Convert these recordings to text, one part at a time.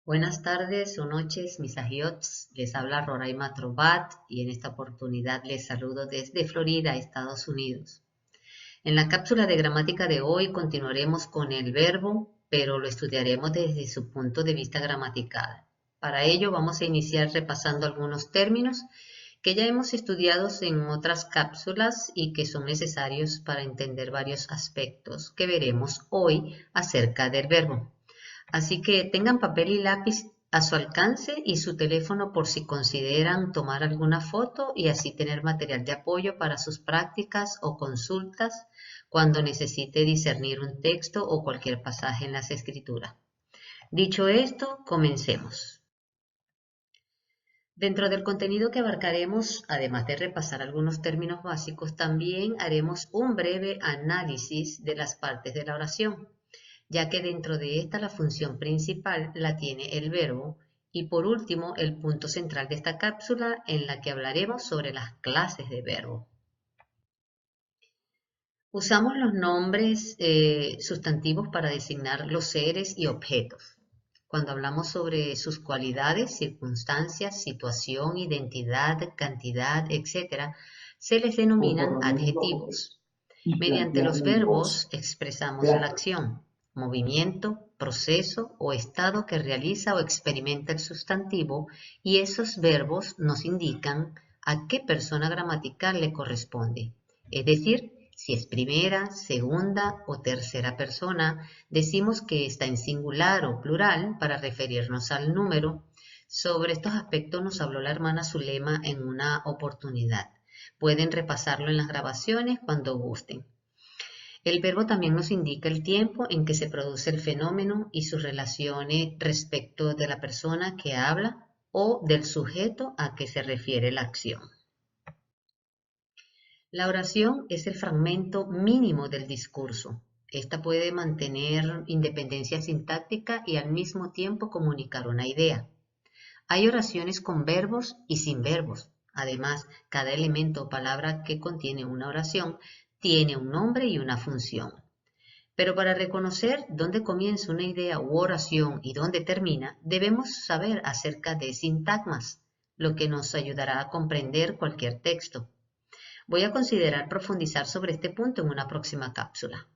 Buenas tardes o noches, mis agiots. Les habla Roraima Trobat y en esta oportunidad les saludo desde Florida, Estados Unidos. En la cápsula de gramática de hoy continuaremos con el verbo, pero lo estudiaremos desde su punto de vista gramatical. Para ello vamos a iniciar repasando algunos términos que ya hemos estudiado en otras cápsulas y que son necesarios para entender varios aspectos que veremos hoy acerca del verbo. Así que tengan papel y lápiz a su alcance y su teléfono por si consideran tomar alguna foto y así tener material de apoyo para sus prácticas o consultas cuando necesite discernir un texto o cualquier pasaje en las escrituras. Dicho esto, comencemos. Dentro del contenido que abarcaremos, además de repasar algunos términos básicos, también haremos un breve análisis de las partes de la oración, ya que dentro de esta la función principal la tiene el verbo y por último el punto central de esta cápsula en la que hablaremos sobre las clases de verbo. Usamos los nombres sustantivos para designar los seres y objetos. Cuando hablamos sobre sus cualidades, circunstancias, situación, identidad, cantidad, etc., se les denominan adjetivos. Mediante los verbos expresamos la acción, movimiento, proceso o estado que realiza o experimenta el sustantivo y esos verbos nos indican a qué persona gramatical le corresponde. Es decir, si es primera, segunda o tercera persona, decimos que está en singular o plural para referirnos al número. Sobre estos aspectos nos habló la hermana Zulema en una oportunidad. Pueden repasarlo en las grabaciones cuando gusten. El verbo también nos indica el tiempo en que se produce el fenómeno y sus relaciones respecto de la persona que habla o del sujeto a que se refiere la acción. La oración es el fragmento mínimo del discurso. Esta puede mantener independencia sintáctica y al mismo tiempo comunicar una idea. Hay oraciones con verbos y sin verbos. Además, cada elemento o palabra que contiene una oración tiene un nombre y una función. Pero para reconocer dónde comienza una idea u oración y dónde termina, debemos saber acerca de sintagmas, lo que nos ayudará a comprender cualquier texto. Voy a considerar profundizar sobre este punto en una próxima cápsula.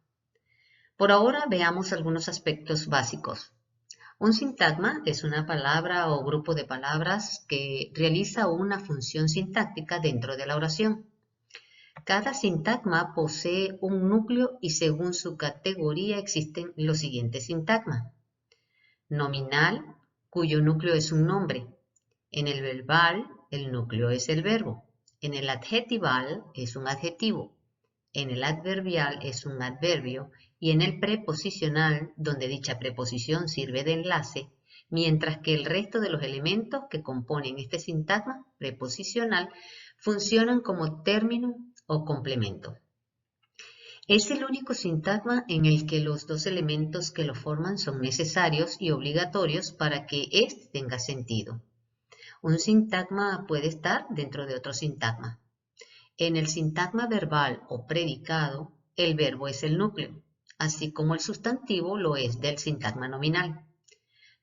Por ahora veamos algunos aspectos básicos. Un sintagma es una palabra o grupo de palabras que realiza una función sintáctica dentro de la oración. Cada sintagma posee un núcleo y según su categoría existen los siguientes sintagmas. Nominal, cuyo núcleo es un nombre. En el verbal, el núcleo es el verbo. En el adjetival es un adjetivo. En el adverbial es un adverbio y en el preposicional, donde dicha preposición sirve de enlace, mientras que el resto de los elementos que componen este sintagma preposicional funcionan como término o complemento. Es el único sintagma en el que los dos elementos que lo forman son necesarios y obligatorios para que éste tenga sentido. Un sintagma puede estar dentro de otro sintagma. En el sintagma verbal o predicado, el verbo es el núcleo, así como el sustantivo lo es del sintagma nominal.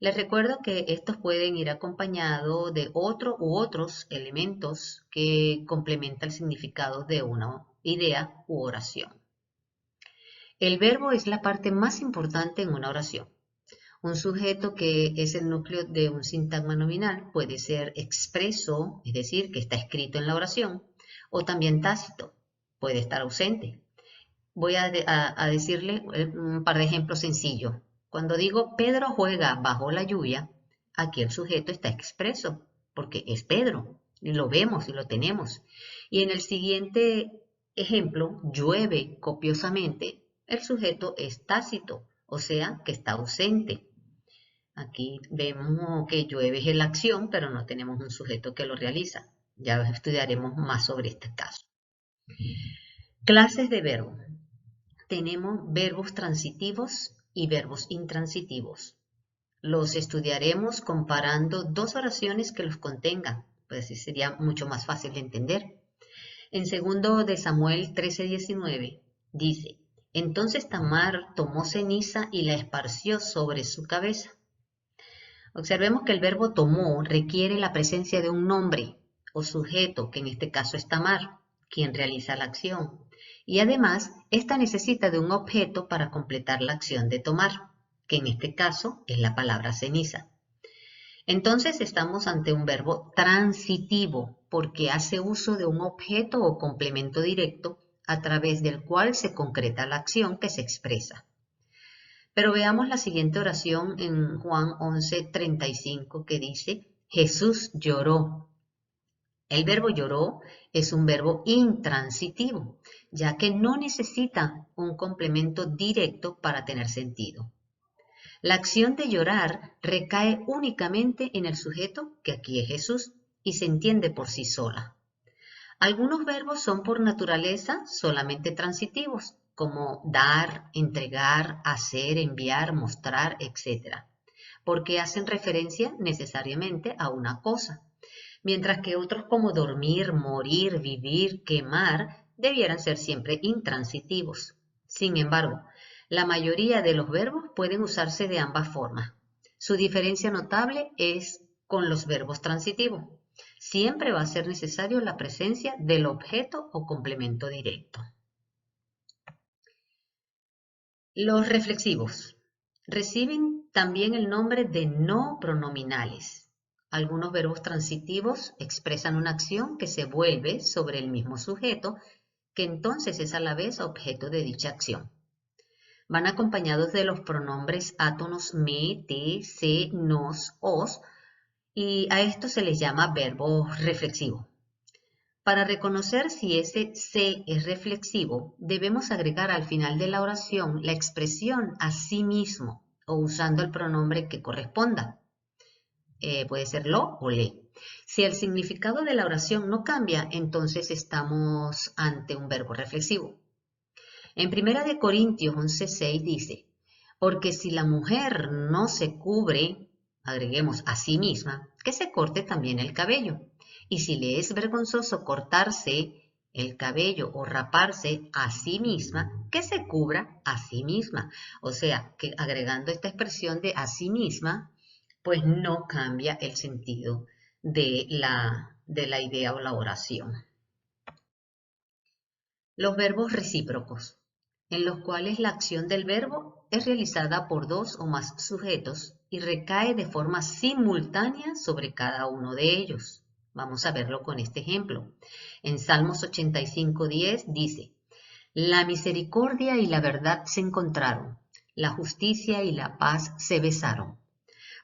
Les recuerdo que estos pueden ir acompañados de otro u otros elementos que complementan el significado de una idea u oración. El verbo es la parte más importante en una oración. Un sujeto que es el núcleo de un sintagma nominal puede ser expreso, es decir, que está escrito en la oración, o también tácito, puede estar ausente. Voy a decirle un par de ejemplos sencillos. Cuando digo Pedro juega bajo la lluvia, aquí el sujeto está expreso, porque es Pedro, y lo vemos y lo tenemos. Y en el siguiente ejemplo, llueve copiosamente, el sujeto es tácito, o sea, que está ausente. Aquí vemos que llueve es la acción, pero no tenemos un sujeto que lo realiza. Ya estudiaremos más sobre este caso. Clases de verbo. Tenemos verbos transitivos y verbos intransitivos. Los estudiaremos comparando dos oraciones que los contengan, pues así sería mucho más fácil de entender. En 2 de Samuel 13:19 dice, entonces Tamar tomó ceniza y la esparció sobre su cabeza. Observemos que el verbo tomó requiere la presencia de un nombre o sujeto, que en este caso es Tamar, quien realiza la acción. Y además, ésta necesita de un objeto para completar la acción de tomar, que en este caso es la palabra ceniza. Entonces estamos ante un verbo transitivo, porque hace uso de un objeto o complemento directo a través del cual se concreta la acción que se expresa. Pero veamos la siguiente oración en Juan 11:35 que dice, Jesús lloró. El verbo lloró es un verbo intransitivo, ya que no necesita un complemento directo para tener sentido. La acción de llorar recae únicamente en el sujeto, que aquí es Jesús, y se entiende por sí sola. Algunos verbos son por naturaleza solamente transitivos, como dar, entregar, hacer, enviar, mostrar, etc., porque hacen referencia necesariamente a una cosa, mientras que otros como dormir, morir, vivir, quemar, debieran ser siempre intransitivos. Sin embargo, la mayoría de los verbos pueden usarse de ambas formas. Su diferencia notable es con los verbos transitivos. Siempre va a ser necesario la presencia del objeto o complemento directo. Los reflexivos reciben también el nombre de no pronominales. Algunos verbos transitivos expresan una acción que se vuelve sobre el mismo sujeto, que entonces es a la vez objeto de dicha acción. Van acompañados de los pronombres átonos me, te, se, nos, os, y a esto se les llama verbo reflexivo. Para reconocer si ese se es reflexivo, debemos agregar al final de la oración la expresión a sí mismo o usando el pronombre que corresponda. Puede ser lo o le. Si el significado de la oración no cambia, entonces estamos ante un verbo reflexivo. En 1 Corintios 11:6 dice, porque si la mujer no se cubre, agreguemos a sí misma, que se corte también el cabello. Y si le es vergonzoso cortarse el cabello o raparse a sí misma, que se cubra a sí misma. O sea, que agregando esta expresión de a sí misma, pues no cambia el sentido de la idea o la oración. Los verbos recíprocos, en los cuales la acción del verbo es realizada por dos o más sujetos y recae de forma simultánea sobre cada uno de ellos. Vamos a verlo con este ejemplo. En Salmos 85:10 dice, la misericordia y la verdad se encontraron, la justicia y la paz se besaron.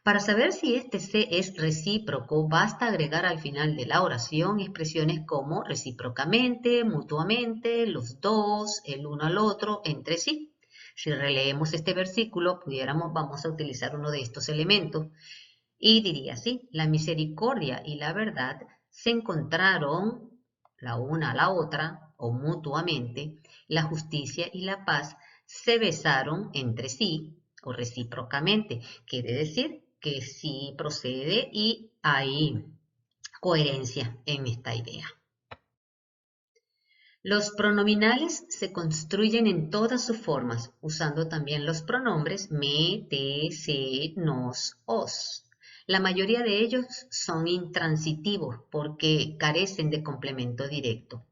Para saber si este se es recíproco, basta agregar al final de la oración expresiones como recíprocamente, mutuamente, los dos, el uno al otro, entre sí. Si releemos este versículo, vamos a utilizar uno de estos elementos y diría así, la misericordia y la verdad se encontraron la una a la otra o mutuamente, la justicia y la paz se besaron entre sí o recíprocamente. Quiere decir que sí procede y hay coherencia en esta idea. Los pronominales se construyen en todas sus formas, usando también los pronombres me, te, se, nos, os. La mayoría de ellos son intransitivos porque carecen de complemento directo.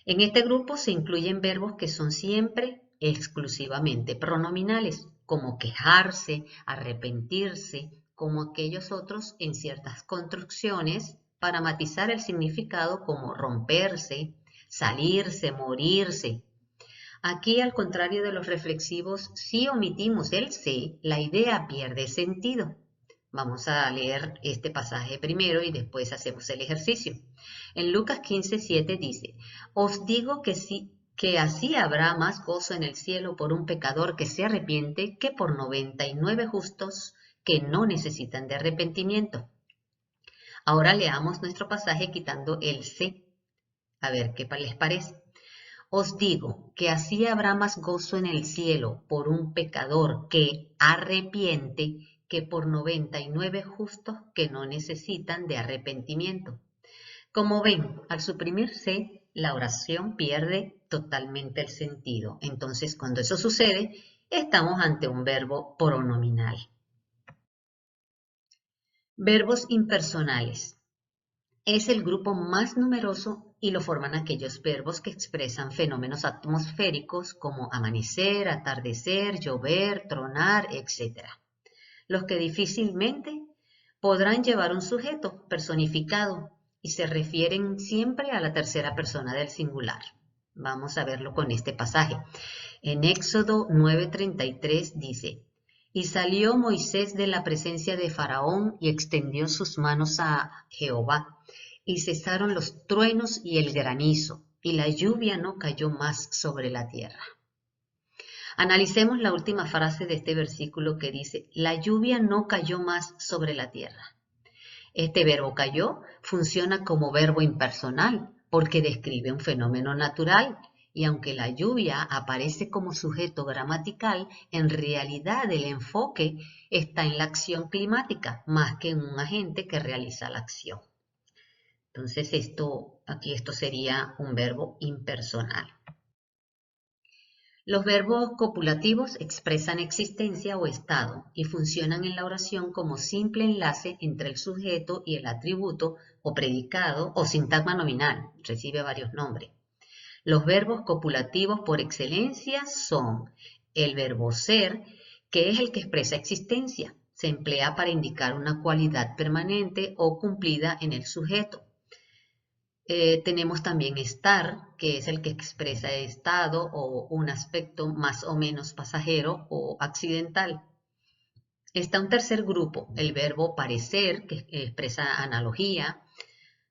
En este grupo se incluyen verbos que son siempre exclusivamente pronominales, como quejarse, arrepentirse, como aquellos otros en ciertas construcciones para matizar el significado como romperse, salirse, morirse. Aquí, al contrario de los reflexivos, si omitimos el se, la idea pierde sentido. Vamos a leer este pasaje primero y después hacemos el ejercicio. En Lucas 15:7 dice, os digo que así habrá más gozo en el cielo por un pecador que se arrepiente que por 99 justos que no necesitan de arrepentimiento. Ahora leamos nuestro pasaje quitando el se. A ver qué les parece. Os digo que así habrá más gozo en el cielo por un pecador que arrepiente que por 99 justos que no necesitan de arrepentimiento. Como ven, al suprimirse, la oración pierde totalmente el sentido. Entonces, cuando eso sucede, estamos ante un verbo pronominal. Verbos impersonales. Es el grupo más numeroso y lo forman aquellos verbos que expresan fenómenos atmosféricos como amanecer, atardecer, llover, tronar, etc. Los que difícilmente podrán llevar un sujeto personificado y se refieren siempre a la tercera persona del singular. Vamos a verlo con este pasaje. En Éxodo 9:33 dice: Y salió Moisés de la presencia de Faraón y extendió sus manos a Jehová, y cesaron los truenos y el granizo, y la lluvia no cayó más sobre la tierra. Analicemos la última frase de este versículo que dice: la lluvia no cayó más sobre la tierra. Este verbo cayó funciona como verbo impersonal porque describe un fenómeno natural, y aunque la lluvia aparece como sujeto gramatical, en realidad el enfoque está en la acción climática más que en un agente que realiza la acción. Entonces esto sería un verbo impersonal. Los verbos copulativos expresan existencia o estado y funcionan en la oración como simple enlace entre el sujeto y el atributo o predicado o sintagma nominal, recibe varios nombres. Los verbos copulativos por excelencia son el verbo ser, que es el que expresa existencia, se emplea para indicar una cualidad permanente o cumplida en el sujeto. Tenemos también estar, que es el que expresa estado o un aspecto más o menos pasajero o accidental. Está un tercer grupo, el verbo parecer, que expresa analogía.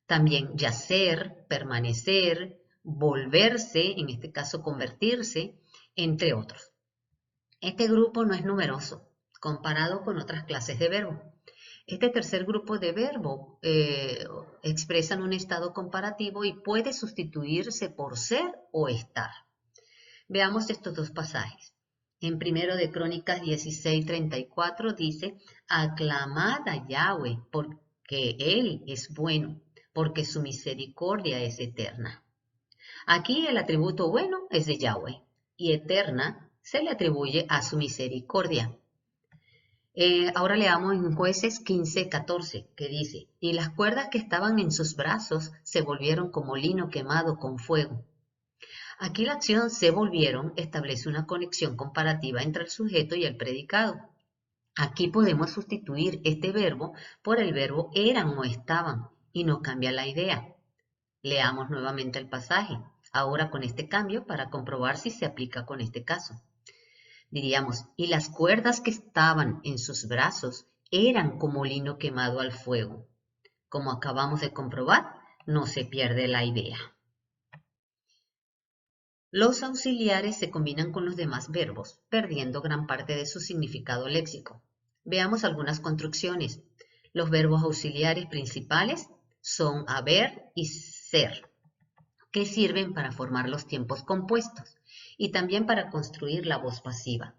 También yacer, permanecer, volverse, en este caso convertirse, entre otros. Este grupo no es numeroso comparado con otras clases de verbo. Este tercer grupo de verbos expresan un estado comparativo y puede sustituirse por ser o estar. Veamos estos dos pasajes. En 1 de Crónicas 16:34 dice: aclamad a Yahweh porque Él es bueno, porque su misericordia es eterna. Aquí el atributo bueno es de Yahweh y eterna se le atribuye a su misericordia. Ahora leamos en Jueces 15:14, que dice: y las cuerdas que estaban en sus brazos se volvieron como lino quemado con fuego. Aquí la acción se volvieron establece una conexión comparativa entre el sujeto y el predicado. Aquí podemos sustituir este verbo por el verbo eran o estaban y no cambia la idea. Leamos nuevamente el pasaje, ahora con este cambio para comprobar si se aplica con este caso. Diríamos: y las cuerdas que estaban en sus brazos eran como lino quemado al fuego. Como acabamos de comprobar, no se pierde la idea. Los auxiliares se combinan con los demás verbos, perdiendo gran parte de su significado léxico. Veamos algunas construcciones. Los verbos auxiliares principales son haber y ser, que sirven para formar los tiempos compuestos y también para construir la voz pasiva.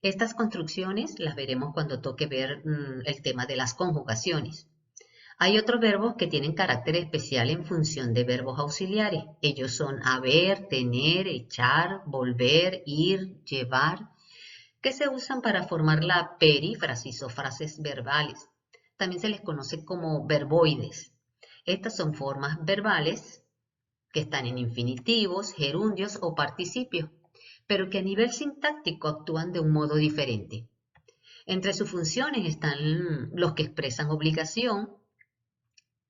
Estas construcciones las veremos cuando toque ver el tema de las conjugaciones. Hay otros verbos que tienen carácter especial en función de verbos auxiliares. Ellos son haber, tener, echar, volver, ir, llevar, que se usan para formar la perífrasis o frases verbales. También se les conoce como verboides. Estas son formas verbales que están en infinitivos, gerundios o participios, pero que a nivel sintáctico actúan de un modo diferente. Entre sus funciones están los que expresan obligación,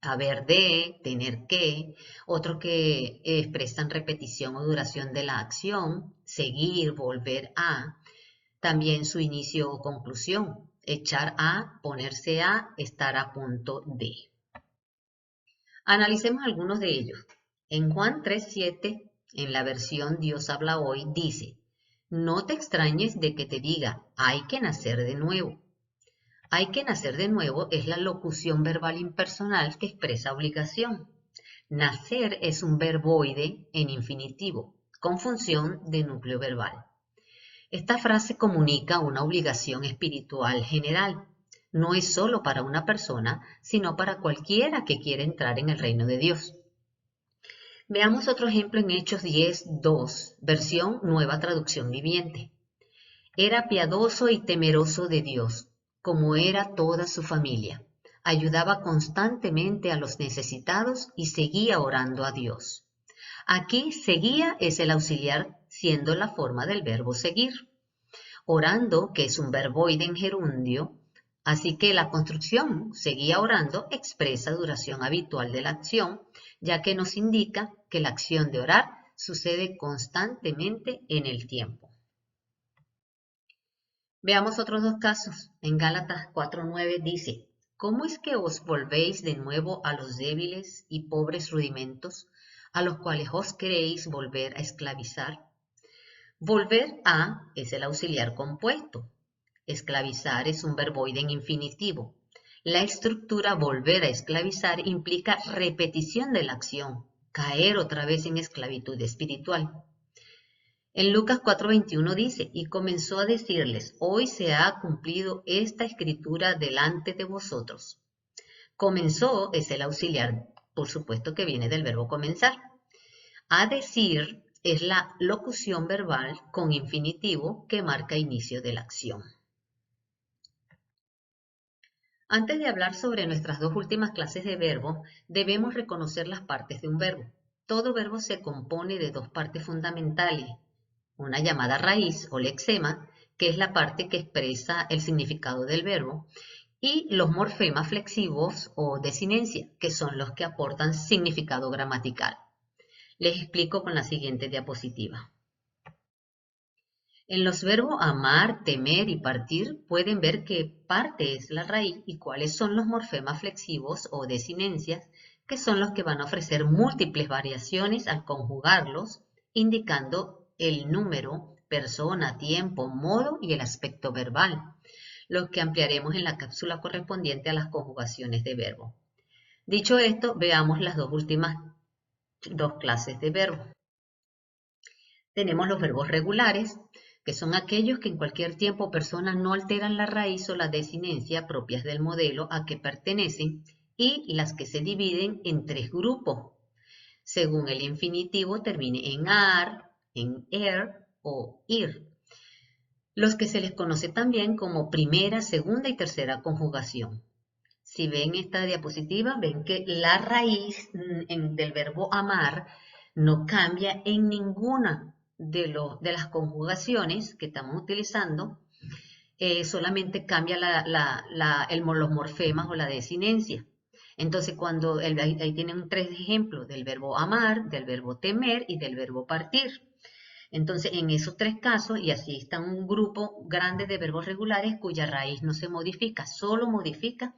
haber de, tener que, otros que expresan repetición o duración de la acción, seguir, volver a, también su inicio o conclusión, echar a, ponerse a, estar a punto de. Analicemos algunos de ellos. En Juan 3:7, en la versión Dios habla hoy, dice: no te extrañes de que te diga, hay que nacer de nuevo. Hay que nacer de nuevo es la locución verbal impersonal que expresa obligación. Nacer es un verboide en infinitivo, con función de núcleo verbal. Esta frase comunica una obligación espiritual general. No es solo para una persona, sino para cualquiera que quiera entrar en el reino de Dios. Veamos otro ejemplo en Hechos 10:2, versión Nueva Traducción Viviente. Era piadoso y temeroso de Dios, como era toda su familia. ayudaba constantemente a los necesitados y seguía orando a Dios. Aquí seguía es el auxiliar, siendo la forma del verbo seguir. Orando, que es un verboide en gerundio, así que la construcción seguía orando expresa duración habitual de la acción, ya que nos indica que la acción de orar sucede constantemente en el tiempo. Veamos otros dos casos. En Gálatas 4:9 dice: ¿Cómo es que os volvéis de nuevo a los débiles y pobres rudimentos, a los cuales os queréis volver a esclavizar? Volver a es el auxiliar compuesto. Esclavizar es un verboide en infinitivo. La estructura volver a esclavizar implica repetición de la acción, caer otra vez en esclavitud espiritual. En Lucas 4:21 dice: y comenzó a decirles: hoy se ha cumplido esta escritura delante de vosotros. Comenzó es el auxiliar, por supuesto que viene del verbo comenzar. A decir es la locución verbal con infinitivo que marca inicio de la acción. Antes de hablar sobre nuestras dos últimas clases de verbo, debemos reconocer las partes de un verbo. Todo verbo se compone de dos partes fundamentales: una llamada raíz o lexema, que es la parte que expresa el significado del verbo, y los morfemas flexivos o desinencia, que son los que aportan significado gramatical. Les explico con la siguiente diapositiva. En los verbos amar, temer y partir pueden ver qué parte es la raíz y cuáles son los morfemas flexivos o desinencias, que son los que van a ofrecer múltiples variaciones al conjugarlos, indicando el número, persona, tiempo, modo y el aspecto verbal, lo que ampliaremos en la cápsula correspondiente a las conjugaciones de verbo. Dicho esto, veamos las últimas dos clases de verbo. Tenemos los verbos regulares, que son aquellos que en cualquier tiempo o persona no alteran la raíz o la desinencia propias del modelo a que pertenecen, y las que se dividen en tres grupos, según el infinitivo termine en ar, en er o ir, los que se les conoce también como primera, segunda y tercera conjugación. Si ven esta diapositiva, ven que la raíz del verbo amar no cambia en ninguna de las conjugaciones que estamos utilizando, solamente cambia los morfemas o la desinencia. Entonces, cuando ahí tienen tres ejemplos del verbo amar, del verbo temer y del verbo partir. Entonces, en esos tres casos, y así está un grupo grande de verbos regulares cuya raíz no se modifica, solo modifica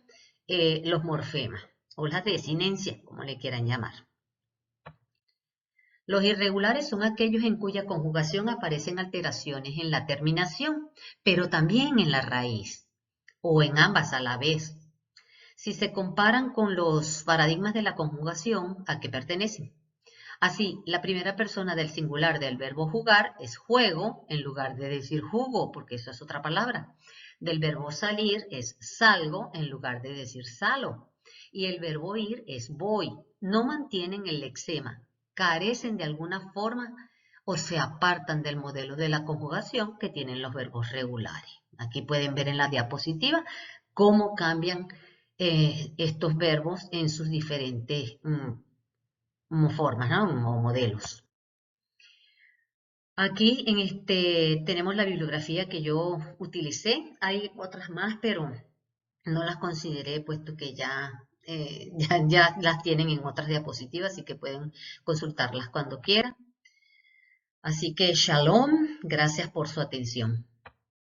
los morfemas o las desinencias, como le quieran llamar. Los irregulares son aquellos en cuya conjugación aparecen alteraciones en la terminación, pero también en la raíz, o en ambas a la vez. Si se comparan con los paradigmas de la conjugación, ¿a qué pertenecen? Así, la primera persona del singular del verbo jugar es juego, en lugar de decir jugo, porque eso es otra palabra. Del verbo salir es salgo, en lugar de decir salo. Y el verbo ir es voy. No mantienen el lexema, carecen de alguna forma o se apartan del modelo de la conjugación que tienen los verbos regulares. Aquí pueden ver en la diapositiva cómo cambian estos verbos en sus diferentes formas, ¿no? O modelos. Aquí tenemos la bibliografía que yo utilicé. Hay otras más, pero no las consideré puesto que ya las tienen en otras diapositivas, así que pueden consultarlas cuando quieran. Así que shalom, gracias por su atención.